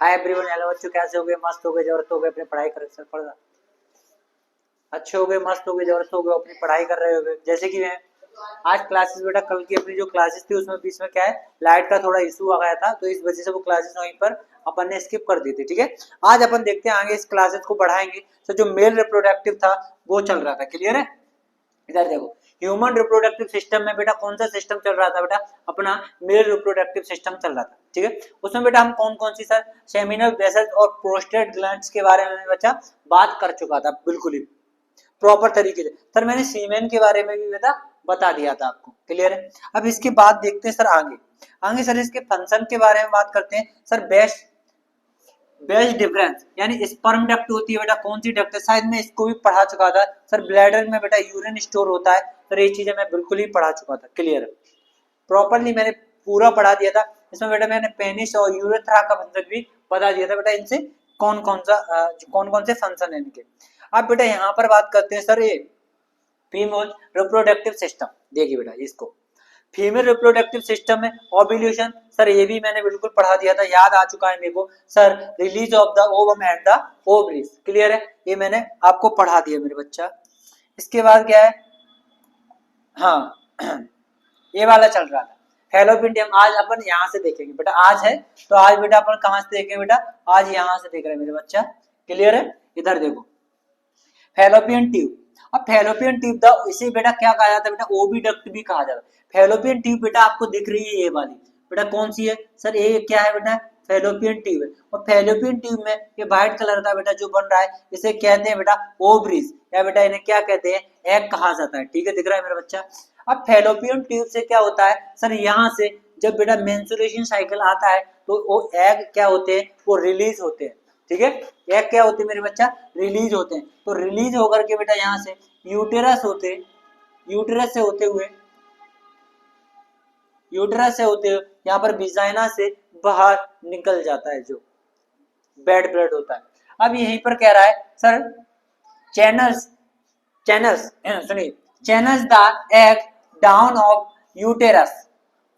Hi everyone, hello बच्चों, कैसे हो गए? मस्त हो गए, जबरदस्त हो गए, अपनी पढ़ाई कर सर पढ़ अच्छे हो गए, मस्त हो गए, जबरदस्त हो गए, अपनी पढ़ाई कर रहे हो गए। जैसे कि मैं आज क्लासेस बेटा, कल की अपनी जो क्लासेस थी उसमें बीच में क्या है, लाइट का थोड़ा इशू आ गया था, तो इस वजह से वो क्लासेस वहीं पर अपन ने स्किप कर दी थी। ठीक है, आज अपन देखते हैं आगे इस क्लासेस को बढ़ाएंगे। तो जो मेल रिप्रोडक्टिव था वो चल रहा था, क्लियर है? इधर देखो, ह्यूमन रिप्रोडक्टिव सिस्टम में बेटा कौन सा सिस्टम चल रहा था? बेटा अपना मेल रिप्रोडक्टिव सिस्टम चल रहा था। ठीक है, उसमें बेटा हम कौन कौन सी सर सेमिनल वेसल्स और प्रोस्टेट ग्लैंड्स के बारे में बच्चा बात कर चुका था, बिल्कुल ही प्रॉपर तरीके से। सर मैंने सीमेन के बारे में भी बेटा बता दिया था आपको, क्लियर है? अब इसके बाद देखते हैं सर आगे आगे सर इसके फंक्शन के बारे में बात करते हैं। सर बेस्ट बेस्ट डिफरेंस यानी स्पर्म डक्ट होती है बेटा, कौन सी डक्ट है? शायद मैं इसको भी पढ़ा चुका था सर। ब्लैडर में बेटा यूरिन स्टोर होता है सर, ये चीजें मैं बिल्कुल ही पढ़ा चुका था, क्लियर है? प्रॉपरली मैंने पूरा पढ़ा दिया था। इसमें बेटा मैंने पेनिस और यूरेथ्रा का फंक्शन भी बता दिया था बेटा, इनसे कौन कौन से फंक्शन है इनके। अब बेटा यहाँ पर बात करते हैं सर ये फीमेल रिप्रोडक्टिव सिस्टम। देखिए बेटा इसको फीमेल रिप्रोडक्टिव सिस्टम में ओव्यूलेशन, सर ये भी मैंने बिल्कुल पढ़ा दिया था, याद आ चुका है मेरे को sir. Release of the ovum and the ovaries, clear है? ये मैंने आपको पढ़ा दिया मेरे बच्चा। इसके बाद क्या है, हाँ ये वाला चल रहा था फैलोपियन। आज अपन यहाँ से देखेंगे बेटा, आज है तो आज बेटा अपन कहाँ से देखेंगे बेटा? आज यहाँ से देख रहे हैं मेरे बच्चा, क्लियर है? इधर देखो फैलोपियन ट्यूब। अब फैलोपियन ट्यूब द इसे बेटा क्या कहा जाता है बेटा? ओविडक्ट भी कहा जाता है। फैलोपियन ट्यूब बेटा आपको दिख रही है ये वाली, बेटा कौन सी है सर? ये क्या है बेटा? फैलोपियन ट्यूब है। और फैलोपियन ट्यूब में ये व्हाइट कलर का बेटा जो बन रहा है इसे कहते हैं बेटा ओवरीज, या बेटा इन्हें क्या कहते हैं? एग कहा जाता है। ठीक है, दिख रहा है मेरा बच्चा? अब फैलोपियन ट्यूब से क्या होता है सर, यहाँ से जब बेटा मेंस्ट्रुएशन साइकिल आता है तो वो एग क्या होते हैं? वो रिलीज होते हैं। ठीक है, एग क्या होते हैं मेरे बच्चा? रिलीज होते हैं। तो रिलीज होकर के बेटा यहाँ से यूटेरस होते, यूटेरस से होते हुए यूटेरस से होते हुए यहाँ पर विजाइना से बाहर निकल जाता है, जो बेड ब्लड होता है। अब यहीं पर कह रहा है सर चैनल्स चैनल्स सुनिए, channels the egg down of uterus,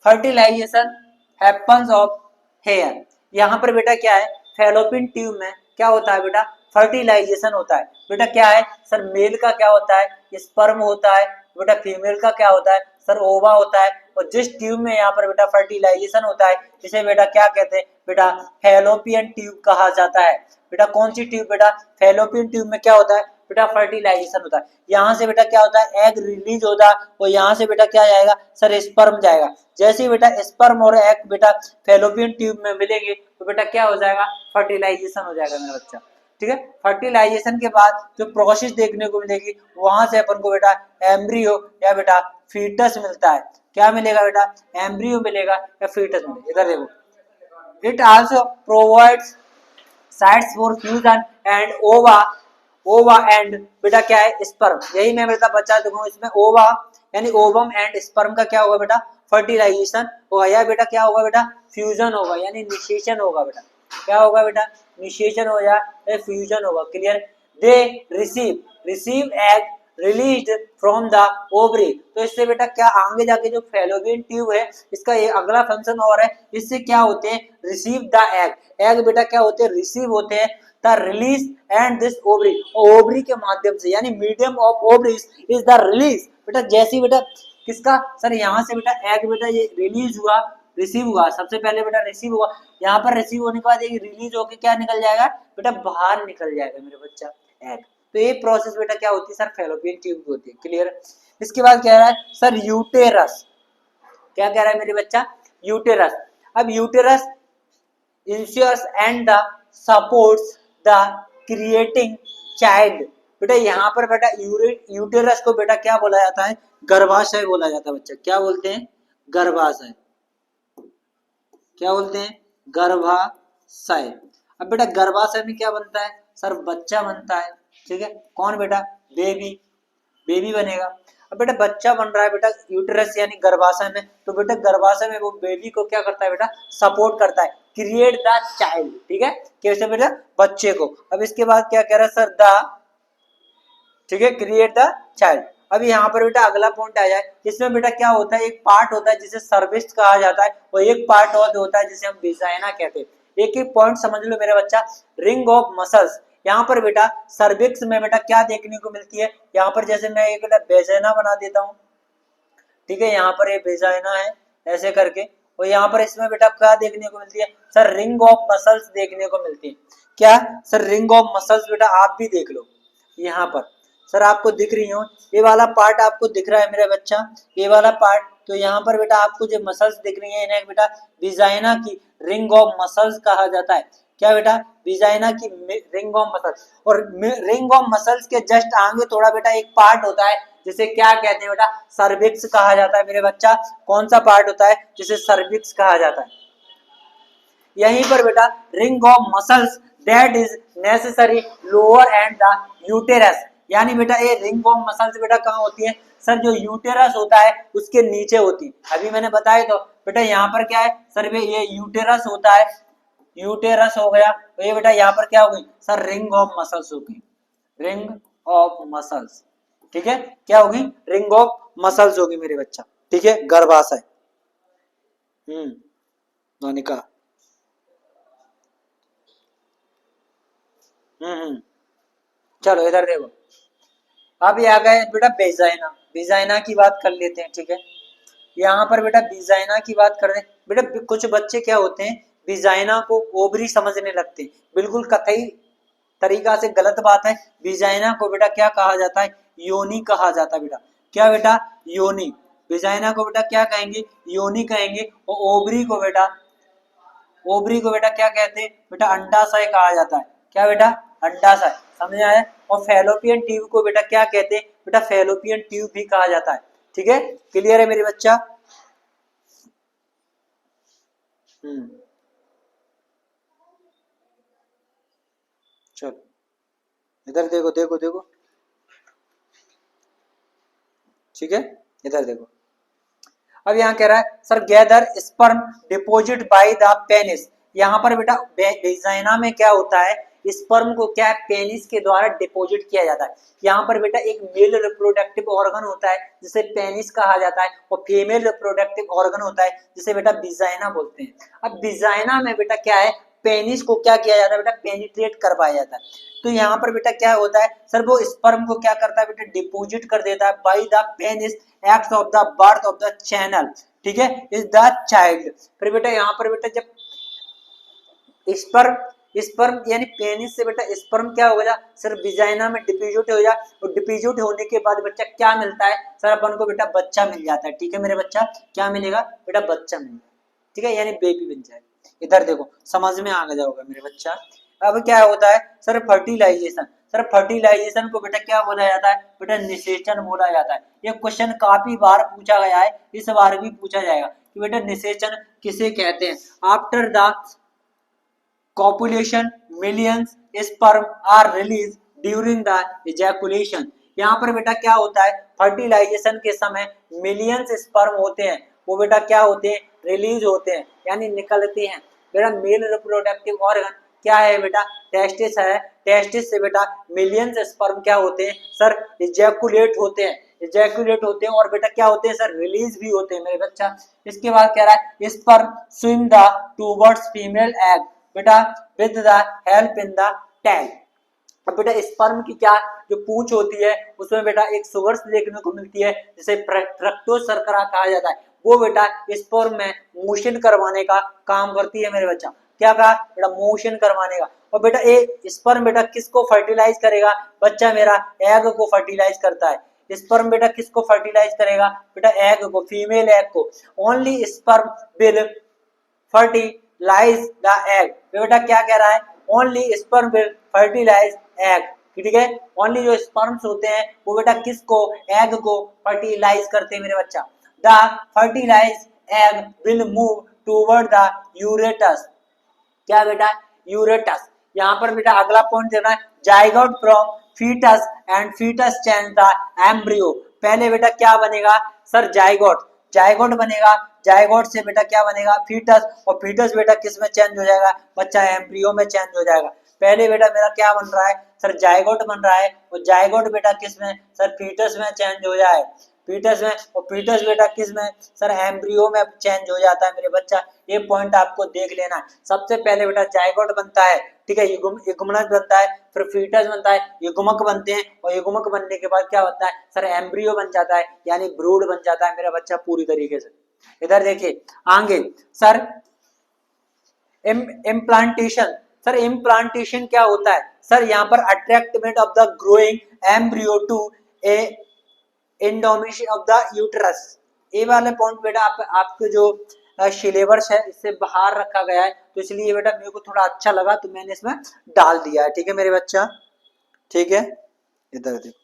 fertilisation happens of here. यहाँ पर बेटा क्या है, फैलोपियन ट्यूब में क्या होता है बेटा? फर्टिलाइजेशन होता है। बेटा क्या है सर? मेल का क्या होता है? स्पर्म होता है। बेटा फीमेल का क्या होता है सर? ओवा होता है। और जिस ट्यूब में यहाँ पर बेटा फर्टिलाइजेशन होता है इसे बेटा क्या कहते हैं बेटा? फैलोपियन ट्यूब कहा जाता है। बेटा कौन सी ट्यूब बेटा? फैलोपियन ट्यूब में क्या होता है बेटा? फर्टिलाइजेशन होता है। यहाँ से बेटा क्या होता है? एग रिलीज होता है और यहाँ से बेटा क्या जाएगा सर? स्पर्म जाएगा। जैसे ही बेटा स्पर्म और एग बेटा फैलोपियन ट्यूब में मिलेंगे तो बेटा क्या हो जाएगा? फर्टिलाइजेशन हो जाएगा मेरा बच्चा। ठीक है, फर्टिलाइजेशन के बाद जो प्रोसेस देखने को मिलेगी वहां से अपन को बेटा एम्ब्रियो या बेटा फीटस मिलता है। क्या मिलेगा बेटा? एम्ब्रियो मिलेगा या फीटस मिलेगा। इधर देखो, it also provides sites for fusion and ओवा एंड बेटा क्या है? स्पर्म। यही मैं बेटा बचा चुका हूँ इसमें। ओवा यानी ओवम एंड स्पर्म का क्या होगा बेटा? फर्टिलाइजेशन होगा, या बेटा क्या होगा बेटा? फ्यूजन होगा, यानी निषेचन होगा बेटा। क्या होगा बेटा? निषेचन हो या फ्यूजन होगा, clear? They receive egg released from the ovary. तो इससे बेटा क्या आगे जाके जो फैलोपियन ट्यूब है इसका ये अगला फंक्शन और है, इससे क्या होते हैं? Receive the egg. एग बेटा क्या होते हैं? रिसीव होते हैं। The release and this ovary, ovary के माध्यम से यानी medium of ovaries is the release. बेटा जैसी बेटा किसका सर? यहाँ से बेटा एग बेटा ये रिलीज हुआ, रिसीव हुआ, सबसे पहले बेटा रिसीव हुआ। यहाँ पर रिसीव होने के बाद ये रिलीज होके क्या निकल जाएगा बेटा? बाहर निकल जाएगा मेरे बच्चा एग। तो ये प्रोसेस बेटा क्या होती है सर? फैलोपियन ट्यूब की होती है, क्लियर? इसके बाद कह रहा है सर यूटेरस। क्या कह रहा है मेरे बच्चा? यूटेरस। अब uterus ensures and the supports the creating child. बेटा यहाँ पर बेटा यूटेरस को बेटा क्या बोला जाता है? गर्भाशय बोला जाता है बच्चा। क्या बोलते हैं? गर्भाशय। क्या बोलते हैं? गर्भाशय। अब बेटा गर्भाशय में क्या बनता है सर? बच्चा बनता है। ठीक है, कौन बेटा? बेबी बनेगा। अब बेटा बच्चा बन रहा है बेटा यूटेरस यानी गर्भाशय में, तो बेटा गर्भाशय में वो बेबी को क्या करता है बेटा? सपोर्ट करता है, क्रिएट द चाइल्ड। ठीक है, कैसे बेटा? बच्चे को। अब इसके बाद क्या कह रहा है सर? द, ठीक है, क्रिएट द चाइल्ड। अब यहाँ पर बेटा अगला पॉइंट आ जाए, इसमें बेटा क्या होता है? एक पार्ट होता है जिसे सर्विस कहा जाता है और एक पार्ट और होता है जिसे हम विजाइना कहते हैं। एक एक पॉइंट समझ लो मेरा बच्चा। रिंग ऑफ मसल्स, यहाँ पर बेटा सर्विक्स में बेटा क्या देखने को मिलती है, यहाँ पर जैसे मैं एक बेजाना बना देता हूँ, ठीक है, यहाँ पर ये बेजाना है ऐसे करके, और यहाँ पर इसमें बेटा क्या देखने को मिलती है सर, रिंग ऑफ मसल्स देखने को मिलती है। क्या सर, रिंग ऑफ मसल्स बेटा आप भी देख लो, यहाँ पर सर आपको दिख रही हो, ये वाला पार्ट आपको दिख रहा है मेरा बच्चा, ये वाला पार्ट, तो यहाँ पर बेटा आपको जो मसल्स दिख रही है इन्हें बेटा विजाइना की रिंग ऑफ मसल्स कहा जाता है। क्या बेटा, विजाइना की रिंग ऑफ मसल्स। और रिंग ऑफ मसल्स के जस्ट आगे थोड़ा बेटा एक पार्ट होता है जिसे क्या कहते हैं बेटा, सर्विक्स कहा जाता है मेरे बच्चा। कौन सा पार्ट होता है जिसे सर्विक्स कहा जाता है। यहीं पर बेटा ring of muscles that is necessary lower and the uterus, यानी बेटा ये रिंग ऑफ मसल्स बेटा कहाँ होती है सर, जो यूटेरस होता है उसके नीचे होती है। अभी मैंने बताया तो बेटा यहाँ पर क्या है सर, ये यूटेरस होता है, यूटेरस हो गया, तो ये बेटा यहाँ पर क्या हो गई सर, रिंग ऑफ मसल्स हो गई, रिंग ऑफ मसल्स, ठीक है, क्या होगी, रिंग ऑफ मसल्स होगी मेरे बच्चा, ठीक है, गर्भाशय। नानिका, चलो इधर देखो, अब ये आ गए बेटा बेजाइना, बेजाइना की बात कर लेते हैं, ठीक है। यहाँ पर बेटा बेजाइना की बात कर रहे हैं बेटा, कुछ बच्चे क्या होते हैं बेजाइना को ओवरी समझने लगते हैं, बिल्कुल कतई तरीका से गलत बात है। बेजाइना को बेटा क्या कहा जाता है, योनि कहा जाता है बेटा। क्या बेटा, योनि। बेजाइना को बेटा क्या कहेंगे, योनि कहेंगे। और ओवरी को बेटा, ओवरी को बेटा क्या कहते हैं बेटा, अंडाशय कहा जाता है। क्या बेटा, अंडाशय, समझ आया। और फैलोपियन ट्यूब को बेटा क्या कहते हैं बेटा, फैलोपियन ट्यूब भी कहा जाता है, ठीक है, क्लियर है मेरे बच्चा। चलो इधर देखो, देखो देखो, ठीक है, इधर देखो। अब यहाँ कह रहा है sir, gather sperm deposit by the penis. यहाँ पर बेटा वेजाइना में क्या होता है, स्पर्म को क्या है पेनिस के द्वारा डिपोजिट किया जाता है। यहाँ पर बेटा एक मेल रिप्रोडक्टिव ऑर्गन होता है जिसे पेनिस कहा जाता है, और फीमेल रिप्रोडक्टिव ऑर्गन होता है जिसे बेटा विजाइना बोलते हैं। अब विजाइना में बेटा क्या है, पेनिस को क्या किया जाता है बेटा, पेनिट्रेट करवाया जाता है। तो यहाँ पर बेटा क्या होता है सर, वो स्पर्म को क्या करता है बेटा, डिपोजिट कर देता है by the penis act of the birth of the channel, ठीक है, इज द चाइल्ड। फिर बेटा यहाँ पर बेटा जब स्पर्म, स्पर्म यानी पेनिस से बेटा स्पर्म क्या हो गया सर, विजाइना में डिपोजिट हो जाए, और डिपोजिट होने के बाद बच्चा क्या मिलता है सर, अपन को बेटा बच्चा मिल जाता है, ठीक है मेरे बच्चा, क्या मिलेगा बेटा, बच्चा मिलेगा, ठीक है, यानी बेबी बन जाएगा। इधर देखो, समझ में आ जाओगा मेरे बच्चा। अब क्या होता है सर, फर्टिलाइजेशन। सर फर्टिलाइजेशन को बेटा क्या बोला जाता है बेटा, निषेचन बोला जाता है। ये क्वेश्चन काफी बार पूछा गया है, इस बार भी पूछा जाएगा कि बेटा निषेचन किसे कहते हैं। After the copulation millions sperm are released during the ejaculation। यहाँ पर बेटा क्या होता है, फर्टिलाइजेशन के समय मिलियंस स्पर्म होते हैं, वो बेटा क्या होते हैं, रिलीज होते हैं, यानी निकलते हैं। बेटा मेल रिप्रोडक्टिव ऑर्गन क्या है बेटा, टेस्टिस है। टेस्टिस से बेटा मिलियंस स्पर्म क्या होते हैं सर, इजैकुलेट होते हैं, इजैकुलेट होते हैं, और बेटा क्या होते हैं सर, रिलीज भी होते हैं मेरे बच्चा। इसके बाद कह रहा है sperm swim the towards female egg बेटा with the help in the tag. अब बेटा स्पर्म की क्या जो पूंछ होती है उसमें बेटा एक सुगर्स देखने को मिलती है जिसे फ्रक्टोज शर्करा कहा जाता है, वो बेटा स्पर्म में मोशन करवाने का काम करती है मेरे बच्चा। क्या कहा बेटा, मोशन करवाने का। और बेटा ये स्पर्म बेटा किसको फर्टिलाइज करेगा बच्चा मेरा, एग को फर्टिलाइज करता है। स्पर्म बेटा किसको फर्टिलाइज करेगा बेटा, एग को, फीमेल एग को। Only sperm will fertilise the egg. बेटा क्या कह रहा है, only sperm will fertilise egg, ठीक है, ओनली जो स्पर्म्स होते हैं वो बेटा किसको, एग को फर्टिलाइज करते हैं मेरे बच्चा। The fertilise egg will move toward the यूरेटस। क्या बेटा, यूरेटस। यहाँ पर बेटा अगला पॉइंट देना है, zygote from foetus and foetus change the embryo. पहले बेटा क्या बनेगा सर, जाइगोट, जाइगोट बनेगा, जाइगोट से बेटा क्या बनेगा, फीटस, और फीटस बेटा किस में चेंज हो जाएगा बच्चा, एम्ब्रियो में चेंज हो जाएगा। पहले बेटा मेरा क्या बन रहा है सर, जाइगोट बन रहा है, और जाइगोट बेटा किस में सर, फीटस में चेंज हो जाए, फीटस में, और फीटस बेटा किस में, सर एम्ब्रियो में चेंज हो जाता है मेरे बच्चा। ये पॉइंट आपको देख लेना है। सबसे पहले बेटा जायगोट बनता है, ठीक है, युग्मनज बनता है, फिर फीटस बनता है, युग्मक बनते हैं, और युग्मक बनने के बाद क्या बनता है सर, एम्ब्रियो बन जाता है, यानी ब्रूड बन जाता है मेरा बच्चा पूरी तरीके से। इधर देखिए आगे सर इम्प्लांटेशन। सर इम्प्लांटेशन क्या होता है सर, यहाँ पर attachment of the growing embryo to a endometrium of the uterus. ये वाले पॉइंट बेटा आपके जो सिलेबस है इससे बाहर रखा गया है, तो इसलिए बेटा मेरे को थोड़ा अच्छा लगा तो मैंने इसमें डाल दिया है, ठीक है मेरे बच्चा, ठीक है। इधर देखो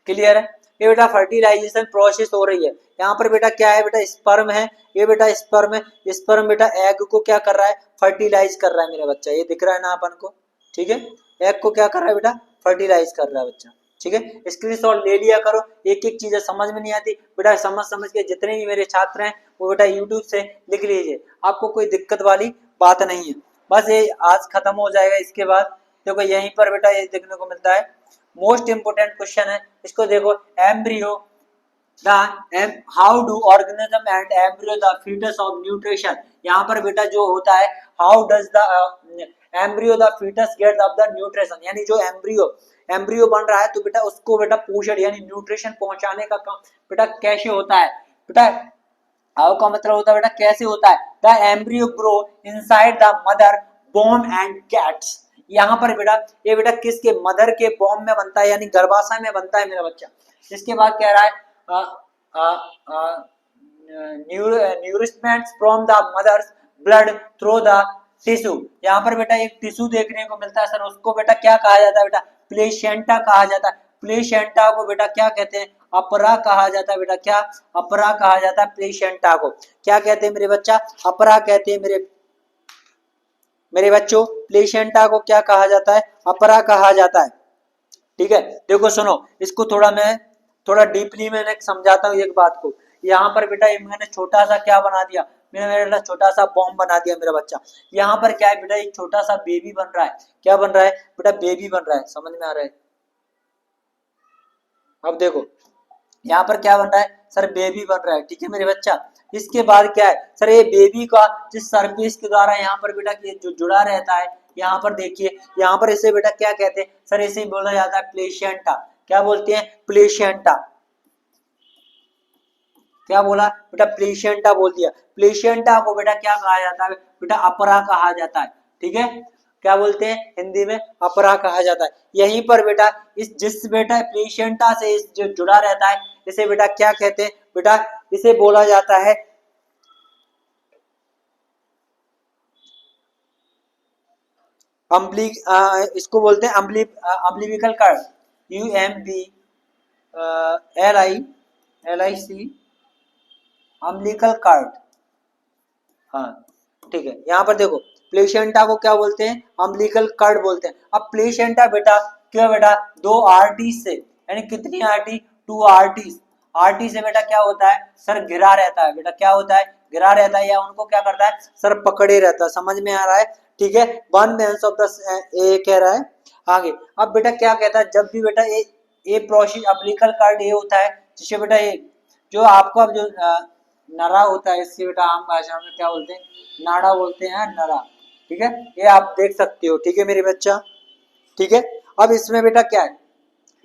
क्लियर है। ये बेटा फर्टिलाइजेशन प्रोसेस हो रही है, यहाँ पर बेटा क्या है बेटा, स्पर्म है, ये बेटा स्पर्म है, स्पर्म बेटा एग को क्या कर रहा है, फर्टिलाइज कर रहा है मेरा बच्चा, ये दिख रहा है ना अपन को, ठीक है। एग को क्या कर रहा है बेटा, फर्टिलाइज कर रहा है बच्चा, ठीक है। स्क्रीनशॉट ले लिया करो, एक एक चीजें समझ में नहीं आती बेटा, समझ के जितने भी मेरे छात्र हैं वो बेटा यूट्यूब से लिख लीजिए, आपको कोई दिक्कत वाली बात नहीं है। बस ये आज खत्म हो जाएगा, इसके बाद देखो यहीं पर बेटा ये देखने को मिलता है, मोस्ट इंपोर्टेंट क्वेश्चन है, इसको देखो, embryo the how do organism and embryo the foetus of nutrition. यहाँ पर बेटा जो होता है, how does the embryo the foetus get of the nutrition, यानी जो एम्ब्रियो बन रहा है तो बेटा उसको बेटा पोषण यानी न्यूट्रिशन पहुंचाने का काम बेटा कैसे होता है बेटा, हाउ का मतलब होता है बेटा कैसे होता है, the embryo grow inside the mother बॉम एंड गेट्स। यहाँ पर बेटा ये बेटा किसके, मदर के बॉम में बनता है यानी गर्भाशय में बनता है मेरा बच्चा। इसके बाद कह रहा है nourishment from the mother's blood through the tissue. यहाँ पर बेटा एक टिश्यू देखने को मिलता है सर, उसको बेटा क्या कहा जाता है बेटा, प्लेसेंटा कहा जाता है। प्लेसेंटा को बेटा क्या कहते हैं, अपरा कहा जाता है बेटा, क्या अपरा कहा जाता है प्लेसेंटा को, क्या कहते हैं मेरे बच्चा, अपरा कहते हैं मेरे बच्चों, प्लेसेंटा को क्या कहा जाता है, अपरा कहा जाता है, ठीक है। देखो सुनो, इसको थोड़ा डीपली मैंने समझाता हूँ एक बात को। यहाँ पर बेटा मैंने छोटा सा क्या बना दिया, मैंने छोटा सा बॉम्ब बना दिया मेरा बच्चा। यहाँ पर क्या है बेटा, एक छोटा सा बेबी बन रहा है, क्या बन रहा है बेटा, बेबी बन रहा है, समझ में आ रहा है। अब देखो यहाँ पर क्या बन रहा है सर, बेबी बन रहा है, ठीक है मेरे बच्चा। इसके बाद क्या है सर, ये बेबी का जिस सरफेस के द्वारा यहाँ पर बेटा जो जुड़ा रहता है, यहाँ पर देखिए, यहाँ पर इसे बेटा क्या कहते हैं सर, इसे बोला जाता है प्लेसेंटा। क्या बोलते हैं, प्लेसेंटा। क्या बोला बेटा, प्लेसेंटा बोल दिया। प्लेसेंटा को बेटा क्या कहा जाता है बेटा, अपरा कहा जाता है, ठीक है। क्या बोलते हैं हिंदी में, अपरा कहा जाता है। यहीं पर बेटा इस जिस बेटा प्लेसेंटा से इस जो जुड़ा रहता है इसे बेटा क्या कहते हैं बेटा, इसे बोला जाता है इसको बोलते हैं umbilical card, UMBLIC umbilical card, हाँ ठीक है। यहाँ पर देखो प्लेसेंटा को क्या बोलते हैं, अम्बिलिकल कार्ड बोलते हैं। अब प्लेसेंटा बेटा क्या बेटा, दो आरटी से, यानी कितनी आरटी, 2 आरटी, आरटी से बेटा क्या होता है सर, घिरा रहता है बेटा, क्या होता है, घिरा रहता है, या उनको क्या करता है सर, पकड़े रहता है, समझ में आ रहा है, ठीक है। 1 मेंस ऑफ द ए कह रहा है आगे। अब बेटा क्या कहता है, जब भी बेटा ए प्रोसेस अम्बिलिकल कार्ड ये होता है, जिससे बेटा ये जो आपको अब जो नरा होता है, इससे बेटा आम भाषा में क्या बोलते हैं, नाड़ा बोलते हैं, नरा, ठीक है। ये आप देख सकते हो, ठीक है मेरे बच्चा, ठीक है। अब इसमें बेटा क्या है,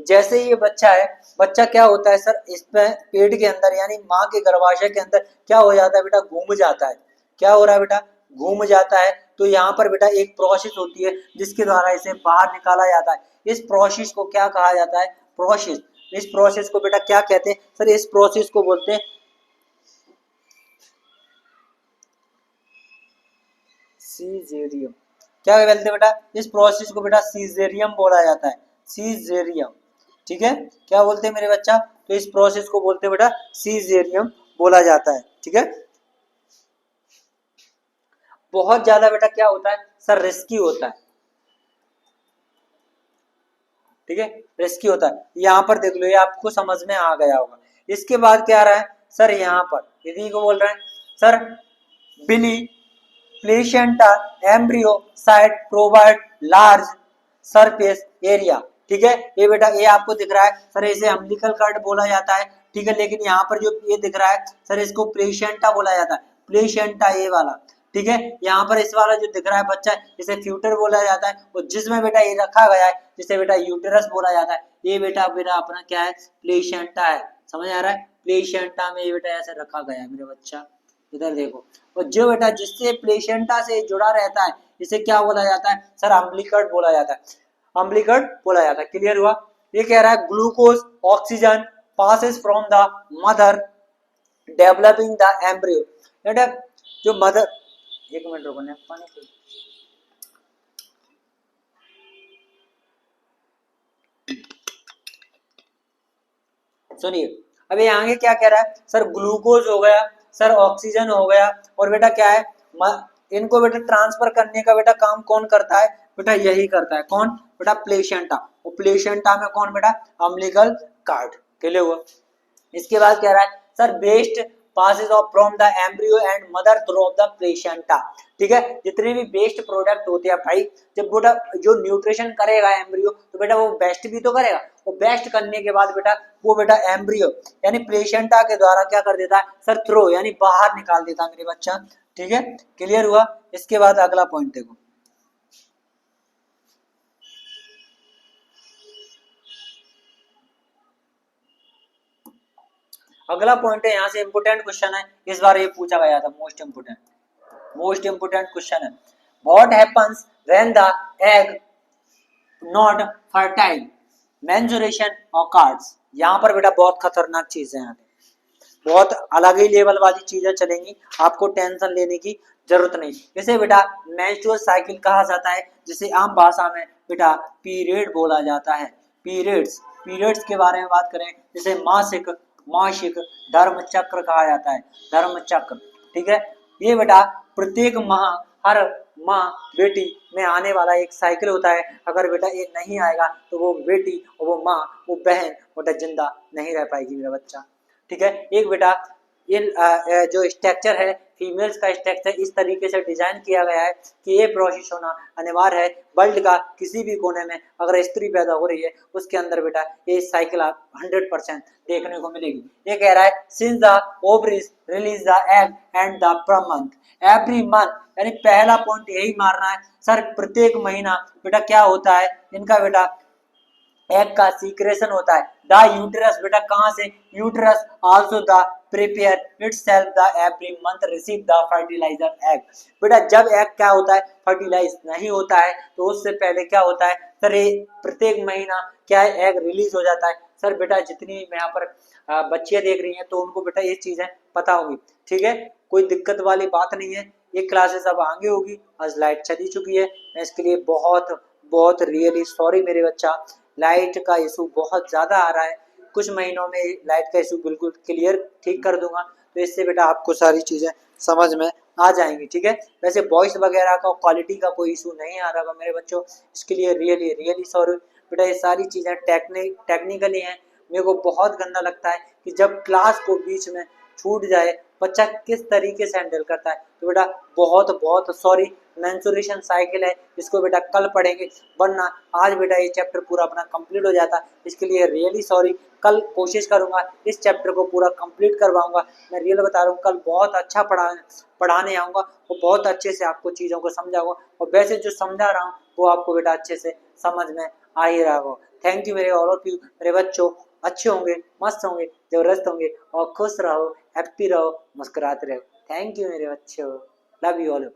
जैसे ये बच्चा है, बच्चा क्या होता है सर, इसमें पेट के अंदर यानी माँ के गर्भाशय के अंदर क्या हो जाता है बेटा, घूम जाता है। क्या हो रहा है बेटा, घूम जाता है। तो यहाँ पर बेटा एक प्रोसेस होती है जिसके द्वारा इसे बाहर निकाला जाता है। इस प्रोसेस को क्या कहा जाता है, प्रोसेस। इस प्रोसेस को बेटा क्या कहते हैं सर, इस प्रोसेस को बोलते हैं सीजेरियम। क्या बोलते हैं बेटा, इस प्रोसेस को बेटा सीजेरियम बोला जाता है, सीजेरियम, ठीक है। क्या बोलते हैं मेरे बच्चा, तो इस प्रोसेस को बोलते हैं बेटा सीजेरियम बोला जाता है, ठीक है। बहुत ज्यादा बेटा क्या होता है सर, रिस्की होता है, ठीक है, रिस्की होता है। यहाँ पर देख लो, ये आपको समझ में आ गया होगा। इसके बाद क्या आ रहा है सर, यहाँ पर इन्हीं को बोल रहे हैं sir, villi placenta embryo site provide large surface area. ठीक है। ये बेटा ये आपको दिख रहा है सर, इसे अम्बिलिकल कार्ड बोला जाता है, ठीक है। लेकिन यहाँ पर जो ये दिख रहा है सर, इसको प्लेसेंटा बोला जाता है, प्लेसेंटा ये वाला, ठीक है। यहाँ पर इस वाला जो दिख रहा है बच्चा, इसे फ्यूटर बोला जाता है, और जिसमें बेटा ये रखा गया है जिसे बेटा यूटेरस बोला जाता है, ये बेटा बेटा अपना क्या है, प्लेसेंटा है। समझ आ रहा है, प्लेसेंटा में ये बेटा ऐसे रखा गया है मेरे बच्चा, इधर देखो। और जो बेटा जिससे प्लेसेंटा से जुड़ा रहता है इसे क्या बोला जाता है सर, अम्बिलिकल बोला जाता है, अम्बिलिकल बोला जाता है। क्लियर हुआ। ये कह रहा है glucose oxygen passes from the mother developing the embryo। बेटा जो मदर, एक मिनट रुको ना, पानी पी। सुनिए, अभी आगे क्या कह रहा है सर, ग्लूकोज हो गया सर, ऑक्सीजन हो गया, और बेटा क्या है, इनको बेटा ट्रांसफर करने का बेटा काम कौन करता है बेटा, यही करता है कौन बेटा, प्लेसेंटा। और प्लेसेंटा में कौन बेटा, अम्बिलिकल कार्ड। क्लियर हुआ। इसके बाद कह रहा है sir, best passes off from the embryo and mother through the placenta। ठीक है, जितने भी बेस्ट प्रोडक्ट होते हैं भाई, जब बेटा जो न्यूट्रिशन करेगा एम्ब्रियो तो बेटा वो बेस्ट भी तो करेगा, वो बेस्ट करने के बाद बेटा वो बेटा एम्ब्रियो यानी प्लेसेंटा के द्वारा क्या कर देता है सर, थ्रो यानी बाहर निकाल देता है मेरे बच्चा। ठीक है, क्लियर हुआ। इसके बाद अगला पॉइंट देखो, अगला पॉइंट है, यहाँ से इंपोर्टेंट क्वेश्चन है, इस बार ये पूछा गया था, मोस्ट इंपोर्टेंट क्वेश्चन है। What happens when the egg not fertile, menstruation occurs. यहाँ पर बेटा बहुत खतरनाक चीज है, यहाँ पे बहुत अलग ही लेवल वाली चीजें चलेंगी, आपको टेंशन लेने की जरूरत नहीं। इसे बेटा मेंस्ट्रुअल साइकिल कहा जाता है, जिसे आम भाषा में बेटा पीरियड बोला जाता है। पीरियड्स के बारे में बात करें, जैसे मासिक धर्म चक्र कहा जाता है, धर्म चक्र। ठीक है, ये बेटा प्रत्येक माह, हर माँ बेटी में आने वाला एक साइकिल होता है। अगर बेटा ये नहीं आएगा तो वो बेटी और वो माँ, वो बहन बेटा जिंदा नहीं रह पाएगी मेरा बच्चा। ठीक है, एक बेटा ये जो स्ट्रक्चर है, फीमेल्स का स्ट्रक्चर इस तरीके से डिजाइन किया गया है कि ये प्रोसेस होना अनिवार्य है। वर्ल्ड का किसी भी कोने में अगर स्त्री पैदा हो रही है उसके अंदर बेटा ये साइकिल आप 100% देखने को मिलेगी। ये कह रहा है since the ovaries release the egg and the per month, every month, यानी पहला पॉइंट यही मारना है सर, प्रत्येक महीना बेटा क्या होता है इनका बेटा एग का सीक्रेशन होता है। द यूटेरस बेटा कहां से, uterus also the prepare itself the every month receive the fertilizer egg. बेटा जब एग क्या होता है फर्टिलाइज नहीं होता है तो उससे पहले क्या होता है सर, ये प्रत्येक महीना क्या है एग रिलीज हो जाता है। सर बेटा जितनी यहाँ पर बच्चियां देख रही हैं तो उनको बेटा ये चीजें पता होगी। ठीक है, कोई दिक्कत वाली बात नहीं है। ये क्लासेस अब आगे होगी, आज लाइट चली चुकी है, मैं इसके लिए बहुत बहुत रियली सॉरी मेरे बच्चा। लाइट का इशू बहुत ज़्यादा आ रहा है, कुछ महीनों में लाइट का इशू बिल्कुल क्लियर ठीक कर दूंगा, तो इससे बेटा आपको सारी चीज़ें समझ में आ जाएंगी। ठीक है, वैसे वॉइस वगैरह का क्वालिटी का कोई इशू नहीं आ रहा मेरे बच्चों, इसके लिए रियली रियली सॉरी बेटा। ये सारी चीज़ें टेक्निकली हैं। मेरे को बहुत गंदा लगता है कि जब क्लास को बीच में छूट जाए बच्चा किस तरीके से हैंडल करता है, तो बेटा बहुत बहुत सॉरी। मेंस्ट्रुएशन साइकिल है, इसको बेटा कल पढ़ेंगे, वरना आज बेटा ये चैप्टर पूरा अपना कंप्लीट हो जाता, इसके लिए रियली सॉरी। कल कोशिश करूंगा इस चैप्टर को पूरा कंप्लीट करवाऊंगा। मैं रियल बता रहा हूँ, कल बहुत अच्छा पढ़ाने आऊँगा और बहुत अच्छे से आपको चीज़ों को समझाऊंगा, और वैसे जो समझा रहा हूँ वो आपको बेटा अच्छे से समझ में आ ही रहा हो। थैंक यू मेरे ऑल ऑफ यू, मेरे बच्चों अच्छे होंगे, मस्त होंगे, जबरदस्त होंगे, और खुश रहो, हैप्पी रहो, मुस्कुराते रहो। थैंक यू मेरे बच्चों, लव यू ऑल।